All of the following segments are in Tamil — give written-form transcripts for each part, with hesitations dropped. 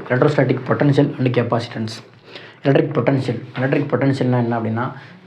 Electrostatic potential and capacitance. Electric பொட்டன்ஷியல்னால் என்ன அப்படின்னா,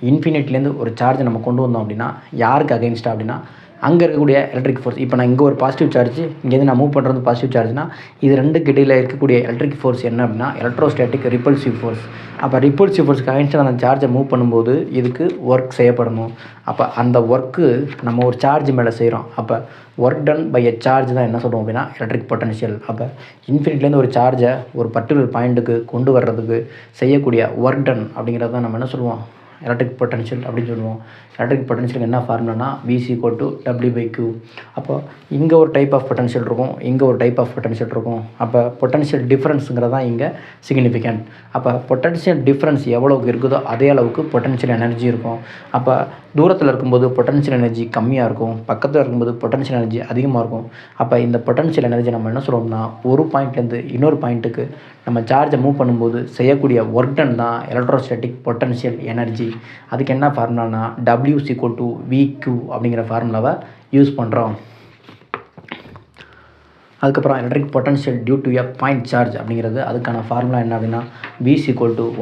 இன்ஃபினிட்லேருந்து ஒரு சார்ஜை நம்ம கொண்டு வந்தோம் அப்படின்னா யாருக்கு அகைன்ஸ்டாக அப்படின்னா அங்கே இருக்கக்கூடிய எலக்ட்ரிக் ஃபோர்ஸ். இப்போ நான் இங்கே ஒரு பாசிட்டிவ் சார்ஜ், இங்கேருந்து நான் மூவ் பண்ணுறது பாசிட்டிவ் சார்ஜ்னா இது ரெண்டுக்கு இடையில் இருக்கக்கூடிய எலக்ட்ரிக் ஃபோர்ஸ் என்ன அப்படின்னா எலக்ட்ரோஸ்டாட்டிக் ரிப்பல்சிவ் ஃபோர்ஸ். அப்போ ரிப்பல்சிவ் ஃபோர்ஸ்க்கு அகைன்ஸ்டாக அந்த சார்ஜை மூவ் பண்ணும்போது இதுக்கு ஒர்க் செய்யப்படணும். அப்போ அந்த ஒர்க்கு நம்ம ஒரு சார்ஜ் மேலே செய்கிறோம். அப்போ work done by a charge தான் என்ன சொல்லுவோம் அப்படின்னா எலக்ட்ரிக் பொட்டன்ஷியல். அப்போ இன்ஃபினிட்லேருந்து ஒரு சார்ஜை ஒரு பர்டிகுலர் பாயிண்ட்டுக்கு கொண்டு வர்றதுக்கு செய்யக்கூடிய ஒர்க் டன் அப்படிங்கிறது தான் நம்ம என்ன சொல்லுவோம் எலக்ட்ரிக் பொட்டன்ஷியல் அப்படின்னு சொல்லுவோம். எலக்ட்ரிக் பொட்டன்ஷியலுக்கு என்ன ஃபார்முலானா V = W/Q. அப்போ இங்கே ஒரு டைப் ஆஃப் பொட்டன்ஷியல் இருக்கும், இங்கே ஒரு டைப் ஆஃப் பொட்டன்ஷியல் இருக்கும். அப்போ பொட்டன்ஷியல் டிஃப்ரென்ஸுங்கிறது தான் இங்கே சிக்னிஃபிகண்ட். அப்போ பொட்டன்ஷியல் டிஃப்ரென்ஸ் எவ்வளோக்கு இருக்குதோ அதே அளவுக்கு பொட்டன்ஷியல் எனர்ஜி இருக்கும். அப்போ தூரத்தில் இருக்கும்போது பொட்டன்ஷியல் எனர்ஜி கம்மியாக இருக்கும், பக்கத்தில் இருக்கும்போது பொட்டன்ஷியல் எனர்ஜி அதிகமாக இருக்கும். அப்போ இந்த பொட்டன்ஷியல் எனர்ஜி நம்ம என்ன சொல்லுவோம்னா ஒரு பாயிண்ட்லேருந்து இன்னொரு பாயிண்ட்டுக்கு நம்ம சார்ஜை மூவ் பண்ணும்போது செய்யக்கூடிய ஒர்க் டன் தான் எலக்ட்ரோஸ்டாட்டிக் பொட்டன்ஷியல் எனர்ஜி. அதுக்கு என்ன ஃபார்முலானா W = VQ அப்படிங்கிற ஃபார்முலாவை யூஸ் பண்ணுறோம். அதுக்கப்புறம் electric potential due to a point charge அப்படிங்கிறது அதுக்கான ஃபார்முலா என்ன அப்படின்னா V =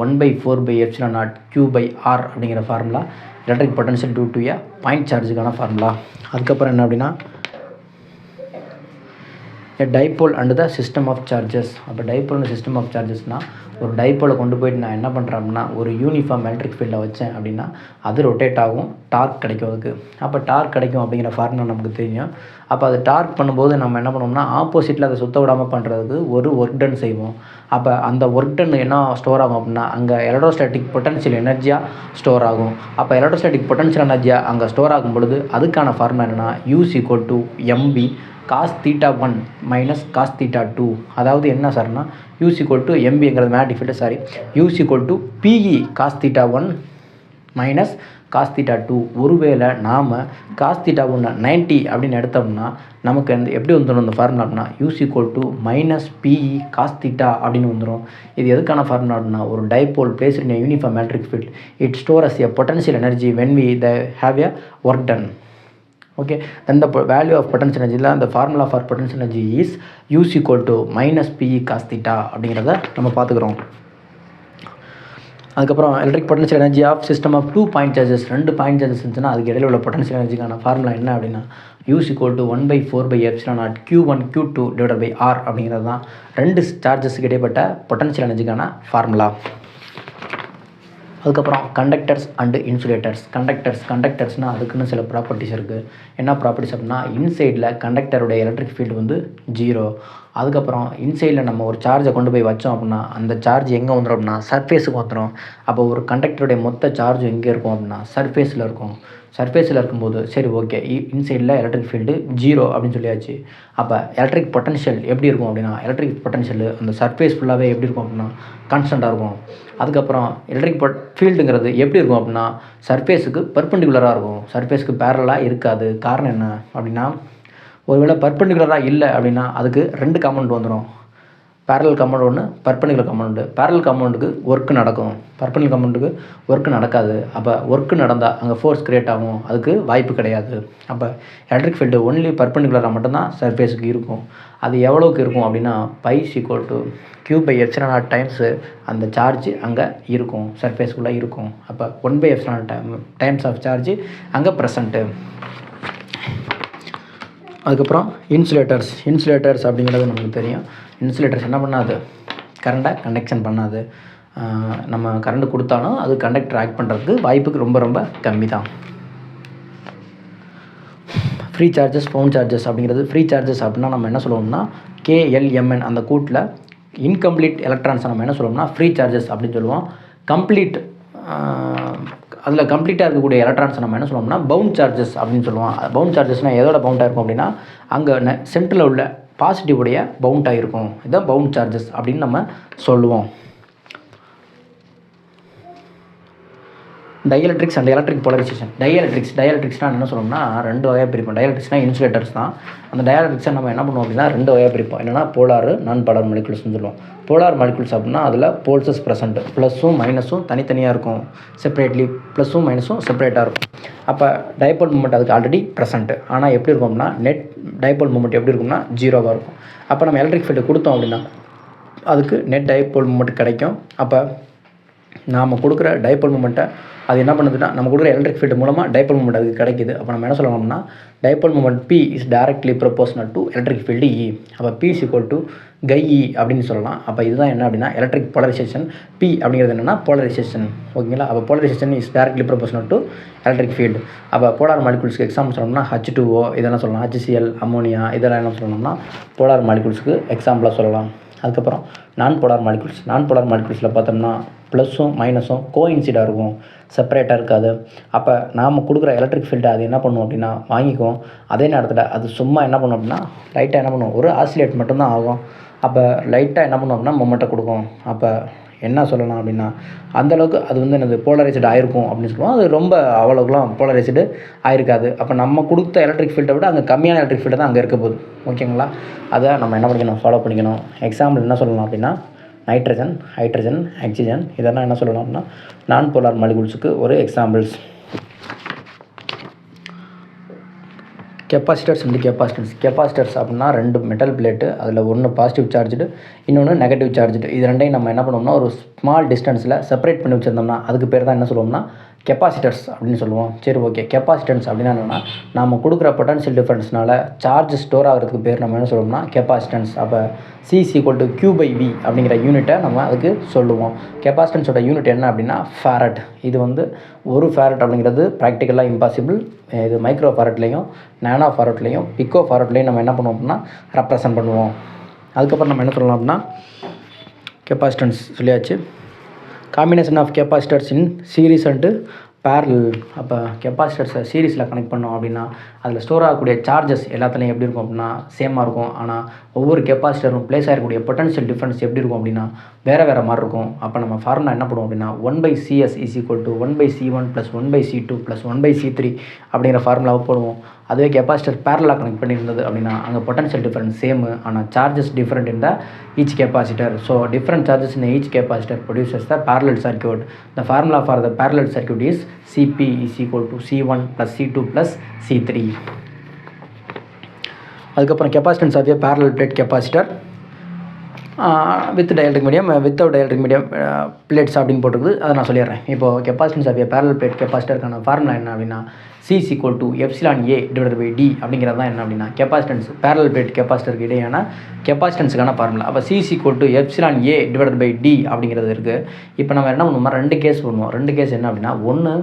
1/4πε0 Q/R அப்படிங்கிற formula electric potential due to a point சார்ஜுக்கான ஃபார்முலா. அதுக்கப்புறம் என்ன அப்படின்னா a dipole and the system of charges. அப்போ டைப்போல் அண்ட் சிஸ்டம் ஆஃப் சார்ஜஸ்னால் ஒரு டைப்போலை கொண்டு போயிட்டு நான் என்ன பண்ணுறேன் அப்படின்னா ஒரு யூனிஃபார்ம் எலக்ட்ரிக் ஃபீல்டை வச்சேன் அப்படின்னா அது ரொட்டேட் ஆகும், டார்க் கிடைக்கும் அதுக்கு. அப்போ டார்க் கிடைக்கும் அப்படிங்கிற ஃபார்முலா நமக்கு தெரியும். அப்போ அது டார்க் பண்ணும்போது நம்ம என்ன பண்ணுவோம்னா ஆப்போசிட்டில் அதை சுத்த விடாமல் பண்ணுறதுக்கு ஒரு ஒர்க் டன் செய்வோம். அப்போ அந்த ஒர்க் டன் என்ன ஸ்டோர் ஆகும் அப்படின்னா அங்கே எலக்ட்ரோஸ்டாட்டிக் பொட்டன்ஷியல் எனர்ஜியாக ஸ்டோர் ஆகும். அப்போ எலக்ட்ரோஸ்டாட்டிக் பொட்டன்ஷியல் எனர்ஜியாக அங்கே ஸ்டோர் ஆகும் பொழுது அதுக்கான ஃபார்முலா என்னென்னா U = MB cos θ1 - cos θ2. அதாவது என்ன சார்னா U = MBங்கிறது magnetic field, U = PE cos θ1 - cos θ2. ஒருவேளை நாம் cos θ1 90 அப்படின்னு எடுத்தோம்னா நமக்கு எப்படி வந்துடும் இந்த ஃபார்முலா அப்படின்னா U = -PE cos θ அப்படின்னு வந்துடும். இது எதுக்கான ஃபார்முலா அப்படின்னா ஒரு dipole placed in uniform electric field it stores a potential energy when we have a work done. Okay, then the value of potential energy, the formula for potential energy is U = -PE cos θ அப்படிங்கிறத நம்ம பார்த்துக்கிறோம். அதுக்கப்புறம் electric potential energy of system of 2 point charges. 2 point charges இருந்துச்சுன்னா அதுக்கு இடையில உள்ள பொட்டன்ஷியல் எனர்ஜிக்கான ஃபார்முலா என்ன அப்படின்னா U = 1/4πε0 Q1 Q2/R அப்படிங்கிறது தான் 2 சார்ஜஸுக்கு இடைப்பட்ட பொட்டன்ஷியல் எனர்ஜிக்கான ஃபார்முலா. அதுக்கப்புறம் கண்டக்டர்ஸ் அண்டு இன்சுலேட்டர்ஸ். கண்டக்டர்ஸ்னால் அதுக்குன்னு சில ப்ராப்பர்ட்டிஸ் இருக்குது. என்ன ப்ராப்பர்ட்டிஸ் அப்படின்னா இன்சைடில் கண்டக்டருடைய எலக்ட்ரிக் ஃபீல்டு வந்து 0. அதுக்கப்புறம் இன்சைடில் நம்ம ஒரு சார்ஜை கொண்டு போய் வச்சோம் அப்படின்னா அந்த சார்ஜ் எங்கே வந்துடும் அப்படின்னா சர்ஃபேஸுக்கு வந்துடும். அப்போ ஒரு கண்டக்டருடைய மொத்த சார்ஜ் எங்கே இருக்கும் அப்படின்னா சர்ஃபேஸில் இருக்கும். சர்ஃபேஸில் இருக்கும்போது சரி ஓகே இன்சைடில் எலக்ட்ரிக் ஃபீல்டு 0 அப்படின்னு சொல்லியாச்சு. அப்போ எலக்ட்ரிக் பொட்டன்ஷியல் எப்படி இருக்கும் அப்படின்னா எலக்ட்ரிக் பொட்டன்ஷியல் அந்த சர்ஃபேஸ் ஃபுல்லாகவே எப்படி இருக்கும் அப்படின்னா கான்ஸ்டண்ட்டாக இருக்கும். அதுக்கப்புறம் எலக்ட்ரிக் ஃபீல்டுங்கிறது எப்படி இருக்கும் அப்படின்னா சர்ஃபேஸுக்கு பர்பெண்டிகுலராக இருக்கும், சர்ஃபேஸுக்கு பேரலாக இருக்காது. காரணம் என்ன அப்படின்னா ஒருவேளை பர்பெண்டிகுலராக இல்லை அப்படின்னா அதுக்கு 2 காம்பவுண்ட் வந்துடும். பேரலல் காம்பவுண்ட் ஒன்று, பர்பெண்டிகுலர் காம்பவுண்டு. பேரலல் காம்பவுண்டுக்கு ஒர்க்கு நடக்கும், பர்பெண்டிகுலர் காம்பவுண்டுக்கு ஒர்க்கு நடக்காது. அப்போ ஒர்க்கு நடந்தால் அங்கே ஃபோர்ஸ் கிரியேட் ஆகும், அதுக்கு வாய்ப்பு கிடையாது. அப்போ எலக்ட்ரிக் ஃபீல்டு ஒன்லி பர்பெண்டிகுலராக மட்டும்தான் சர்ஃபேஸுக்கு இருக்கும். அது எவ்வளோக்கு இருக்கும் அப்படின்னா π = Q/ε0 டைம்ஸு அந்த சார்ஜ் அங்கே இருக்கும், சர்ஃபேஸுக்குள்ளே இருக்கும். அப்போ 1/ε0 டைம்ஸ் ஆஃப் சார்ஜ் அங்கே ப்ரெசண்ட்டு. அதுக்கப்புறம் இன்சுலேட்டர்ஸ் அப்படிங்கிறது நமக்கு தெரியும். இன்சுலேட்டர்ஸ் என்ன பண்ணாது, கரண்ட்டை கண்டக்ஷன் பண்ணாது. நம்ம கரண்ட் கொடுத்தாலும் அது கண்டக்டர் ஆக்ட் பண்ணுறதுக்கு வாய்ப்புக்கு ரொம்ப ரொம்ப கம்மி தான். ஃப்ரீ சார்ஜஸ், பவுண்ட் சார்ஜஸ் அப்படிங்கிறது. ஃப்ரீ சார்ஜஸ் அப்படின்னா நம்ம என்ன சொல்லுவோம்னா KLMN அந்த கூட்டில் இன்கம்ப்ளீட் எலக்ட்ரான்ஸை நம்ம என்ன சொல்லுவோம்னா ஃப்ரீ சார்ஜஸ் அப்படின்னு சொல்லுவோம். கம்ப்ளீட் அதில் கம்ப்ளீட்டாக இருக்கக்கூடிய எலக்ட்ரான்ஸை நம்ம என்ன சொல்லுவோம்னா பவுண்ட் சார்ஜஸ் அப்படின்னு சொல்லுவோம். பவுண்ட் சார்ஜஸ்னால் எதோட பவுண்டாக இருக்கும் அப்படின்னா அங்கே சென்டரில் உள்ள பாசிட்டிவுடைய பவுண்டாக இருக்கும். இதுதான் பவுண்ட் சார்ஜஸ் அப்படின்னு நம்ம சொல்லுவோம். டைஎலக்ட்ரிக்ஸ் அண்ட் எலக்ட்ரிக் போலரைசேஷன். டைஎலக்ட்ரிக்ஸ்னால் என்ன சொல்லணும்னா 2 வகையாக பிரிப்போம். டைஎலக்ட்ரிக்ஸ்னால் இன்சுலேட்டர்ஸ் தான். அந்த டைஎலக்ட்ரிக்ஸை நம்ம என்ன பண்ணுவோம் அப்படின்னா 2 வகையாக பிரிப்போம். என்னென்னா போலார், நான் போலார் மாலிகுல்ஸ்னு சொல்லுவோம். போலார் மாலிகுல்ஸ் அப்படின்னா அதில் போல்ஸஸ் ப்ரெசென்ட், ப்ளஸும் மைனஸும் தனித்தனியாக இருக்கும், செப்பரேட்லி ப்ளஸும் மைனஸும் செப்பரேட்டாக இருக்கும். அப்போ டைபோல் மூமெண்ட் அதுக்கு ஆல்ரெடி ப்ரெசென்ட். ஆனால் எப்படி இருக்கும் அப்படின்னா நெட் டைபோல் மூமெண்ட் எப்படி இருக்கும்னா 0வாக இருக்கும். அப்போ நம்ம எலக்ட்ரிக் ஃபீல்டு கொடுத்தோம் அப்படின்னா அதுக்கு நெட் டைபோல் மூமெண்ட் கிடைக்கும். அப்போ நாம் கொடுக்குற டைபோல் மூமெண்ட்டை அது என்ன பண்ணுதுன்னா நம்ம கொடுக்குற எலக்ட்ரிக் ஃபீல்டு மூலமாக டைபோல் மூமெண்ட் அதுக்கு கிடைக்குது. அப்போ நம்ம என்ன சொல்லலாம்னா dipole moment P is directly proportional to electric field E. அப்போ P is equal to chi E அப்படின்னு சொல்லலாம். அப்போ இதுதான் என்ன அப்படின்னா எலக்ட்ரிக் போலரைசேஷன். P அப்படிங்கிறது என்னென்னா போலரைசேஷன். ஓகேங்களா? அப்போ polarisation is directly proportional to electric field. அப்போ போலார் மாலிகுல்ஸ்க்கு எக்ஸாம்பிள் சொல்லணும்னா H2O இதெல்லாம் சொல்லலாம், HCl, அமோனியா இதெல்லாம் என்ன சொல்லணும்னா போலார் மாலிகுல்ஸ்க்கு எக்ஸாம்பிளாக சொல்லலாம். அதுக்கப்புறம் நான் போலார் மாலிகுல்ஸில் பார்த்தோம்னா ப்ளஸ்ஸும் மைனஸும் கோஇன்சிடாக இருக்கும், செப்பரேட்டாக இருக்காது. அப்போ நாம் கொடுக்குற எலக்ட்ரிக் ஃபீல்டை அது என்ன பண்ணும் அப்படின்னா வாங்கிக்கும். அதே நேரத்தில் அது சும்மா என்ன பண்ணும் அப்படின்னா லைட்டாக என்ன பண்ணும், ஒரு ஆசிலேட் மட்டும்தான் ஆகும். அப்போ லைட்டாக என்ன பண்ணும் அப்படின்னா மொமெண்ட்டை கொடுக்கும். அப்போ என்ன சொல்லலாம் அப்படின்னா அந்தளவுக்கு அது வந்து என்னது போலரைஸ்டு ஆகிருக்கும் அப்படின்னு சொல்லுவோம். அது ரொம்ப அவ்வளோக்குலாம் போலரைஸ்டு ஆகிருக்காது. அப்போ நம்ம கொடுத்த எலக்ட்ரிக் ஃபீல்டை விட அங்கே கம்மியான எலக்ட்ரிக் ஃபீல்டு தான் அங்கே இருக்க போகுது. ஓகேங்களா? அதை நம்ம என்ன பண்ணிக்கணும், ஃபாலோ பண்ணிக்கணும். எக்ஸாம்பிள் என்ன சொல்லலாம் அப்படின்னா நைட்ரஜன், ஹைட்ரஜன், ஆக்சிஜன் இதெல்லாம் என்ன சொல்லலாம் அப்படின்னா நான் போலார் மாலிகுல்ஸுக்கு ஒரு எக்ஸாம்பிள்ஸ். கெப்பாசிட்டர்ஸ் அண்ட் கெப்பாசிட்டர்ஸ் அப்படின்னா 2 மெட்டல் பிளேட்டு, அதில் ஒன்று பாசிட்டிவ் சார்ஜ்டு, இன்னொன்று நெகட்டிவ் சார்ஜ்டு. இது ரெண்டையும் நம்ம என்ன பண்ணுவோம்னா ஒரு ஸ்மால் டிஸ்டன்ஸில் செப்பரேட் பண்ணி வச்சுருந்தோம்னா அதுக்கு பேர் தான் என்ன சொல்லுவோம்னா கெப்பாசிட்டர்ஸ் அப்படின்னு சொல்லுவோம். சரி, ஓகே. கெப்பாசிட்டன்ஸ் அப்படின்னா என்னென்னா நம்ம கொடுக்குற பொட்டன்ஷியல் டிஃபரன்ஸ்னால சார்ஜ் ஸ்டோர் ஆகிறதுக்கு பேர் நம்ம என்ன சொல்லுவோம்னா கெப்பாசிட்டன்ஸ். அப்போ C = Q/V அப்படிங்கிற யூனிட்டை நம்ம அதுக்கு சொல்லுவோம். கெப்பாசிட்டன்ஸோட யூனிட் என்ன அப்படின்னா ஃபேரட். இது வந்து ஒரு ஃபேரட் அப்படிங்கிறது ப்ராக்டிக்கலாக இம்பாசிபிள். இது மைக்ரோ ஃபேரட்லேயும், நானோ ஃபேரட்லேயும், பிக்கோ ஃபேரட்லேயும் நம்ம என்ன பண்ணுவோம் அப்படின்னா ரெப்ரசன்ட் பண்ணுவோம். அதுக்கப்புறம் நம்ம என்ன சொல்லலாம் அப்படின்னா கெப்பாசிட்டன்ஸ் சொல்லியாச்சு. Combination of capacitors in series and parallel. அப்போ கெப்பாசிட்டர்ஸை சீரீஸில் கனெக்ட் பண்ணோம் அப்படின்னா அதில் ஸ்டோர் ஆகக்கூடிய சார்ஜஸ் எல்லாத்துலேயும் எப்படி இருக்கும் அப்படின்னா சேமாக இருக்கும். ஆனால் ஒவ்வொரு கெப்பாசிட்டரும் ப்ளேஸ் ஆகக்கூடிய பொட்டன்ஷியல் டிஃபரன்ஸ் எப்படி இருக்கும் அப்படின்னா வேறு மாதிரி இருக்கும். அப்போ நம்ம ஃபார்முலா என்ன பண்ணுவோம் அப்படின்னா 1/CS = 1/C1 + 1/C2 + 1/C3 அப்படிங்கிற ஃபார்முலாவை போடுவோம். அதுவே கெப்பாசிட்டர் பேரலாக கனெக்ட் பண்ணியிருந்தது அப்படின்னா அங்கே பொட்டன்ஷியல் டிஃபரன்ஸ் சேமு, ஆனால் charges different in the each capacitor. So different charges in each capacitor produces the parallel circuit. The formula for the parallel circuit is Cp = C1 + C2 + C3. அதுக்கப்புறம் capacitance of a parallel plate capacitor with dielectric medium, without dielectric medium plates அப்படின்னு போட்டுருக்குது. அதை நான் சொல்லிடுறேன். இப்போது capacitance of a parallel plate கெப்பாசிட்டருக்கான ஃபார்முலா என்ன அப்படின்னா C = εA/d அப்படிங்கிறது தான் என்ன அப்படின்னா கெப்பாசிட்டன்ஸ் பேரலல் பிளேட் கெப்பாசிட்டருக்கு இடையான கெப்பாசிட்டன்ஸுக்கான ஃபார்முலா. அப்போ C = εA/d அப்படிங்கிறது இருக்குது. இப்போ நம்ம என்ன பண்ணுவோம்னா 2 கேஸ் பண்ணுவோம். 2 கேஸ் என்ன அப்படின்னா ஒன்று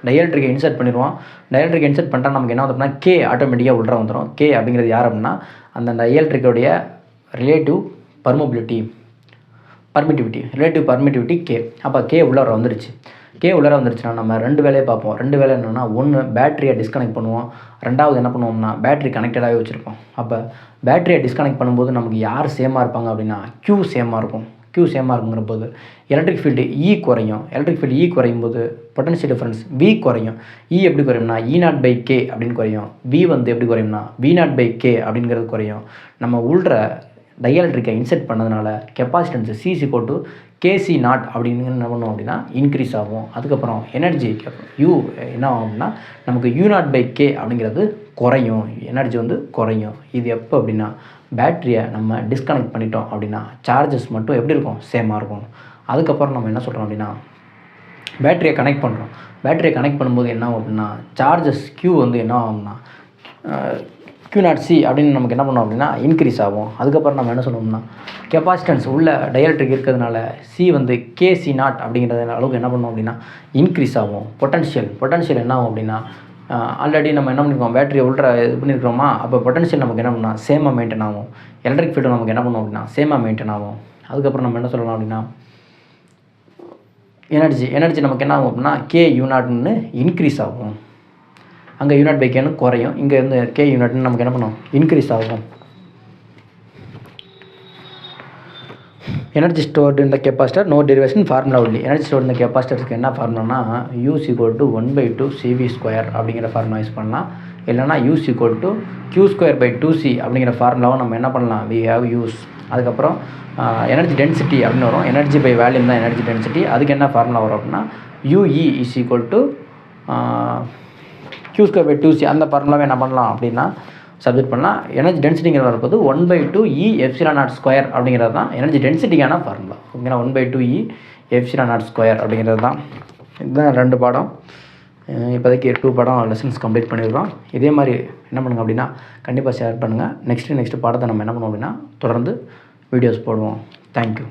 டயல்ட்ரிக்கை இன்சர்ட் பண்ணிடுவோம். டயல்ட்ரிக்கை இன்சர்ட் பண்ணிட்டா நமக்கு என்ன வந்து அப்படின்னா K ஆட்டோமேட்டிக்காக உள்ள வந்துடும். K அப்படிங்கிறது யார் அப்படின்னா அந்த டயல்ட்ரிக்கோடைய ரிலேட்டிவ் பர்மிட்டிவிட்டி K. அப்போ K உள்ளார வந்துருச்சுன்னா நம்ம 2 வேலையை பார்ப்போம். 2 வேலை என்னென்னா ஒன்று பேட்டரியை டிஸ்கனெக்ட் பண்ணுவோம். ரெண்டாவது என்ன பண்ணுவோம்னா பேட்டரி கனெக்டடாகவே வச்சுருப்போம். அப்போ பேட்டரியை டிஸ்கனெக்ட் பண்ணும்போது நமக்கு யார் சேமாக இருப்பாங்க அப்படின்னா Q சேமாக இருக்கும். Q சேமாக இருக்குங்கிற போது எலக்ட்ரிக் ஃபீல்டு E குறையும் போது பொட்டன்ஷியல் டிஃபரன்ஸ் V குறையும். E எப்படி குறையும்னா E0/K அப்படின்னு குறையும். V வந்து எப்படி குறையும்னா V0/K அப்படிங்கிறது குறையும். நம்ம உள்ள டயல்ட்ரிக்கை இன்செர்ட் பண்ணதுனால கெப்பாசிட்டன்ஸ் C = Kc0 அப்படின்னு என்ன பண்ணுவோம் அப்படின்னா இன்க்ரீஸ் ஆகும். அதுக்கப்புறம் எனர்ஜி U என்ன ஆகும் அப்படின்னா நமக்கு U0/K அப்படிங்கிறது குறையும். எனர்ஜி வந்து குறையும். இது எப்போ அப்படின்னா பேட்டரியை நம்ம டிஸ்கனெக்ட் பண்ணிட்டோம் அப்படின்னா சார்ஜஸ் மட்டும் எப்படி இருக்கும், சேமாக இருக்கும். அதுக்கப்புறம் நம்ம என்ன சொல்கிறோம் அப்படின்னா பேட்டரியை கனெக்ட் பண்ணுறோம். பேட்டரியை கனெக்ட் பண்ணும்போது என்ன ஆகும் அப்படின்னா சார்ஜஸ் Q வந்து என்ன ஆகும்னா Q0C அப்படின்னு நமக்கு என்ன பண்ணோம் அப்படின்னா இன்க்ரீஸ் ஆகும். அதுக்கப்புறம் நம்ம என்ன சொல்லுவோம்னா கெப்பாசிட்டன்ஸ் உள்ள டயல்ட்ரிக் இருக்கிறதுனால C வந்து Kc0 அப்படிங்கிற அளவுக்கு என்ன பண்ணோம் அப்படின்னா இன்க்ரீஸ் ஆகும். பொட்டன்ஷியல் என்ன ஆகும் அப்படின்னா ஆல்ரெடி நம்ம என்ன பண்ணியிருக்கோம் பேட்டரியை உள்ள இது பண்ணியிருக்கிறோமா, அப்போ பொட்டன்ஷியல் நமக்கு என்ன பண்ணால் சேமாக மெயின்டைன் ஆகும். எலக்ட்ரிக் ஃபீல்டு நமக்கு என்ன பண்ணுவோம் அப்படின்னா சேமாக மெயின்டைன் ஆகும். அதுக்கப்புறம் நம்ம என்ன சொல்லலாம் அப்படின்னா எனர்ஜி நமக்கு என்ன ஆகும் அப்படின்னா Ku0ன்னு இன்க்ரீஸ் ஆகும். அங்கே U0/Kன்னு குறையும். இங்கே இருந்து Ku0ன்னு நமக்கு என்ன பண்ணும் இன்க்ரீஸ் ஆகும். எனர்ஜி ஸ்டோர்டு இந்த capacitor no derivation formula only. Energy stored இந்த கெப்பாசிட்டருக்கு என்ன ஃபார்முலானா U = 1/2 CV² அப்படிங்கிற ஃபார்முலா யூஸ் பண்ணலாம். இல்லைனா U = Q²/2C அப்படிங்கிற ஃபார்முலாவை நம்ம என்ன பண்ணலாம், we have use. அதுக்கப்புறம் எனர்ஜி டென்சிட்டி அப்படின்னு வரும். எனர்ஜி பை வேல்யூம் தான் எனர்ஜி டென்சிட்டி. அதுக்கு என்ன ஃபார்முலா வரும் அப்படின்னா UE = Q²/2C. அந்த ஃபார்முலாவை என்ன பண்ணலாம் அப்படின்னா சப்ஜெக்ட் பண்ணலாம். எனர்ஜி டென்சிட்டிங்கிற வரப்போது 1/2 E∝0² அப்படிங்கிறது தான் எனர்ஜி டென்சிட்டிக்கான ஃபார்முலா. ஓகேங்களா, 1/2 E∝0² அப்படிங்கிறது தான். இதுதான் 2 பாடம். இப்போதைக்கு 2 பாடம் லெசன்ஸ் கம்ப்ளீட் பண்ணியிருக்கோம். இதே மாதிரி என்ன பண்ணுங்கள் அப்படின்னா கண்டிப்பாக ஷேர் பண்ணுங்கள். நெக்ஸ்ட்டு பாடத்தை நம்ம என்ன பண்ணுவோம் அப்படின்னா தொடர்ந்து வீடியோஸ் போடுவோம். தேங்க்யூ.